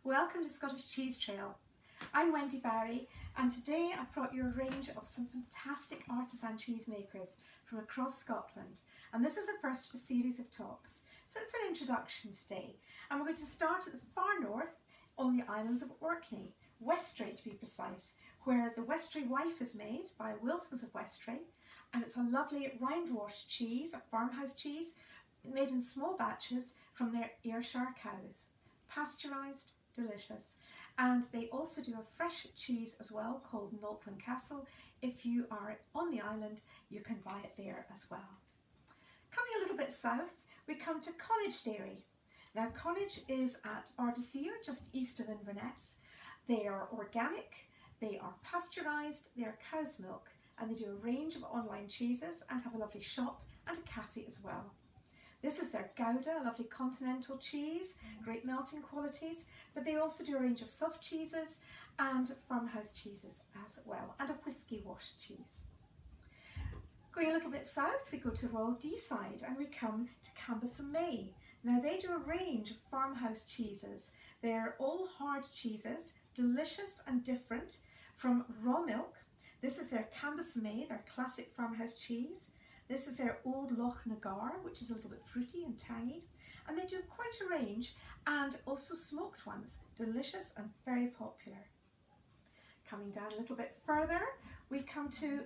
Welcome to Scottish Cheese Trail. I'm Wendy Barrie and today I've brought you a range of some fantastic artisan cheesemakers from across Scotland, and this is the first of a series of talks, so it's an introduction today, and we're going to start at the far north on the islands of Orkney, Westray to be precise, where the Westray wife is made by Wilson's of Westray, and it's a lovely rind washed cheese, a farmhouse cheese made in small batches from their Ayrshire cows, pasteurised, delicious. And they also do a fresh cheese as well called Noltland Castle. If you are on the island, you can buy it there as well. Coming a little bit south, we come to Connaught Dairy. Now Connaught is at Deeside, just east of Inverness. They are organic, they are pasteurised, they are cow's milk, and they do a range of online cheeses and have a lovely shop and a cafe as well. This is their Gouda, a lovely continental cheese, great melting qualities, but they also do a range of soft cheeses and farmhouse cheeses as well, and a whisky washed cheese. Going a little bit south, we go to Royal Deeside and we come to Cambus May. Now they do a range of farmhouse cheeses. They're all hard cheeses, delicious and different, from raw milk. This is their Cambus May, their classic farmhouse cheese. This is their Old Loch Nagar, which is a little bit fruity and tangy. And they do quite a range, and also smoked ones, delicious and very popular. Coming down a little bit further, we come to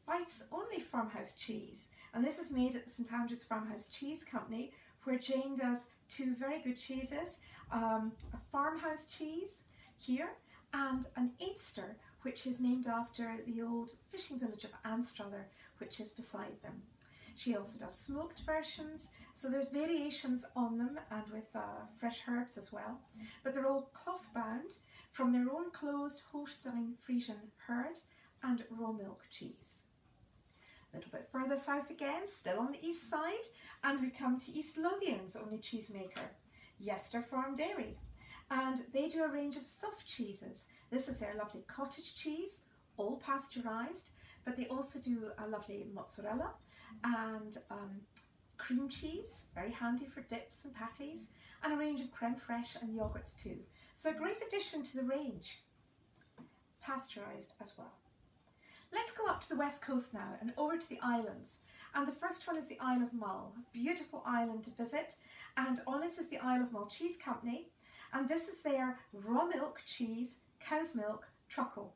Fife's only farmhouse cheese. And this is made at the St Andrews Farmhouse Cheese Company, where Jane does two very good cheeses, a farmhouse cheese here, and an Einster, which is named after the old fishing village of Anstruther, which is beside them. She also does smoked versions, so there's variations on them and with fresh herbs as well, but they're all cloth bound from their own closed Holstein Friesian herd and raw milk cheese. A little bit further south again, still on the east side, and we come to East Lothian's only cheesemaker, Yester Farm Dairy, and they do a range of soft cheeses. This is their lovely cottage cheese, all pasteurised, but they also do a lovely mozzarella and cream cheese, very handy for dips and patties, and a range of creme fraiche and yoghurts too. So a great addition to the range, pasteurised as well. Let's go up to the west coast now and over to the islands. And the first one is the Isle of Mull, a beautiful island to visit, and on it is the Isle of Mull Cheese Company, and this is their raw milk cheese, cow's milk, truckle.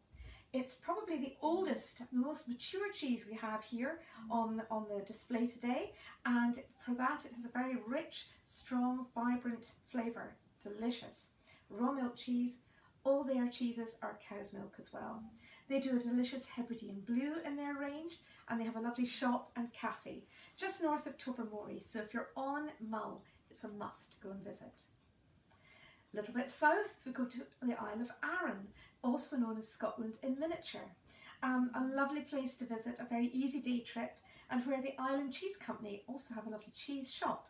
It's probably the oldest, the most mature cheese we have here on the display today, and for that it has a very rich, strong, vibrant flavour, delicious. Raw milk cheese, all their cheeses are cow's milk as well. They do a delicious Hebridean Blue in their range, and they have a lovely shop and cafe just north of Tobermory, so if you're on Mull, it's a must go and visit. A little bit south, we go to the Isle of Arran, also known as Scotland in miniature. A lovely place to visit, a very easy day trip, and where the Island Cheese Company also have a lovely cheese shop.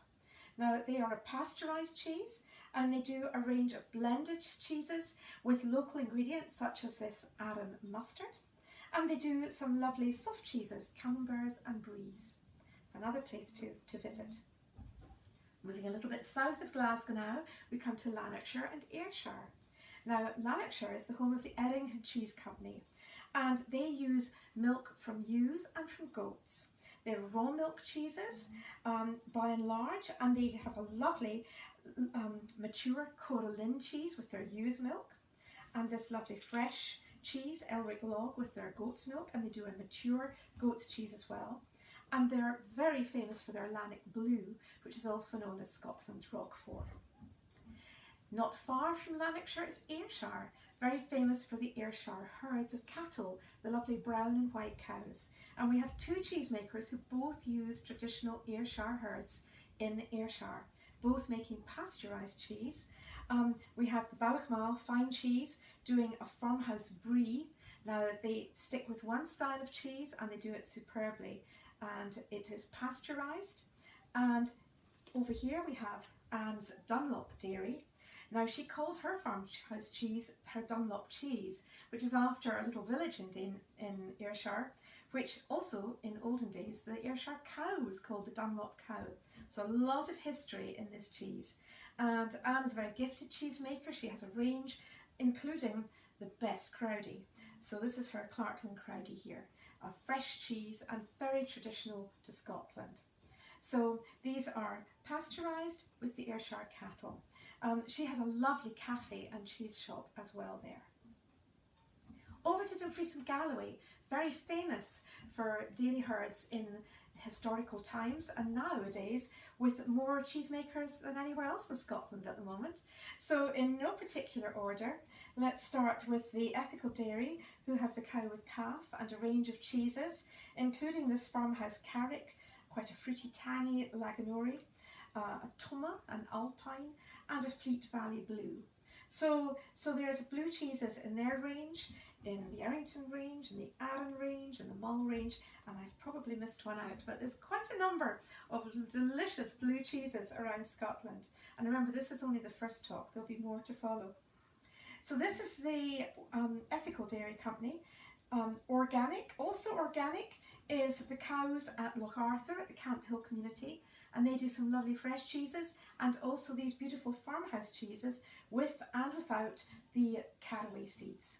Now they are a pasteurised cheese, and they do a range of blended cheeses with local ingredients such as this Arran mustard, and they do some lovely soft cheeses, camemberts and bries. It's another place to visit. Moving a little bit south of Glasgow now, we come to Lanarkshire and Ayrshire. Now, Lanarkshire is the home of the Errington Cheese Company, and they use milk from ewes and from goats. They're raw milk cheeses by and large, and they have a lovely mature Coralin cheese with their ewe's milk, and this lovely fresh cheese, Elric Log, with their goat's milk, and they do a mature goat's cheese as well. And they're very famous for their Lanark Blue, which is also known as Scotland's Roquefort. Not far from Lanarkshire is Ayrshire, very famous for the Ayrshire herds of cattle, the lovely brown and white cows. And we have two cheesemakers who both use traditional Ayrshire herds in Ayrshire, both making pasteurised cheese. We have the Ballochmyle fine cheese doing a farmhouse brie. Now they stick with one style of cheese and they do it superbly, and it is pasteurised. And over here we have Anne's Dunlop Dairy. Now she calls her farmhouse cheese her Dunlop cheese, which is after a little village in Ayrshire, which also in olden days the Ayrshire cow was called the Dunlop cow. So a lot of history in this cheese. And Anne is a very gifted cheesemaker. She has a range including the best Crowdy. So this is her Clarkland Crowdy here, a fresh cheese and very traditional to Scotland. So these are pasteurised with the Ayrshire cattle. She has a lovely cafe and cheese shop as well there. Over to Dumfries and Galloway, very famous for dairy herds in historical times and nowadays with more cheesemakers than anywhere else in Scotland at the moment. So in no particular order, let's start with the Ethical Dairy, who have the cow with calf and a range of cheeses, including this farmhouse Carrick, quite a fruity tangy Laganori, a Tuma, an Alpine, and a Fleet Valley Blue. So there's blue cheeses in their range, in the Errington range, in the Arran range, in the Mull range, and I've probably missed one out, but there's quite a number of delicious blue cheeses around Scotland. And remember, this is only the first talk, there'll be more to follow. So this is the Ethical Dairy Company. Organic, also organic, is the cows at Loch Arthur at the Camp Hill community, and they do some lovely fresh cheeses and also these beautiful farmhouse cheeses with and without the caraway seeds.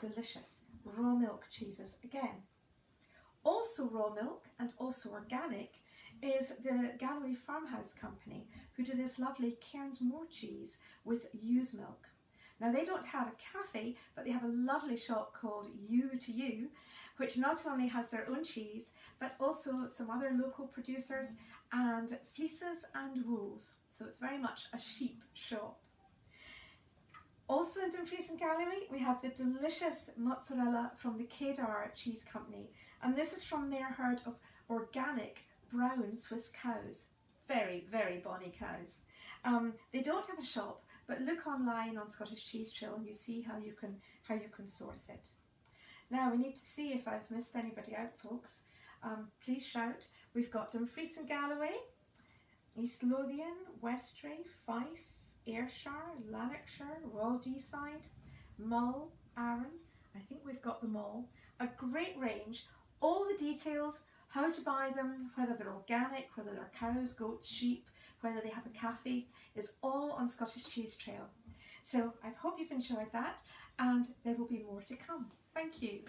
Delicious raw milk cheeses again. Also raw milk and also organic is the Galloway Farmhouse Company, who do this lovely Cairnsmore cheese with ewe's milk. Now they don't have a cafe, but they have a lovely shop called You to You, which not only has their own cheese, but also some other local producers and fleeces and wools. So it's very much a sheep shop. Also in Dumfries and Galloway, we have the delicious mozzarella from the Kedar Cheese Company. And this is from their herd of organic brown Swiss cows. Very, very bonny cows. They don't have a shop, but look online on Scottish Cheese Trail and you see how you can source it. Now we need to see if I've missed anybody out, folks. Please shout. We've got Dumfries and Galloway, East Lothian, Westray, Fife, Ayrshire, Lanarkshire, Royal Deeside, Mull, Arran. I think we've got them all. A great range. All the details, how to buy them, whether they're organic, whether they're cows, goats, sheep, whether they have a cafe, is all on Scottish Cheese Trail. So I hope you've enjoyed that, and there will be more to come. Thank you.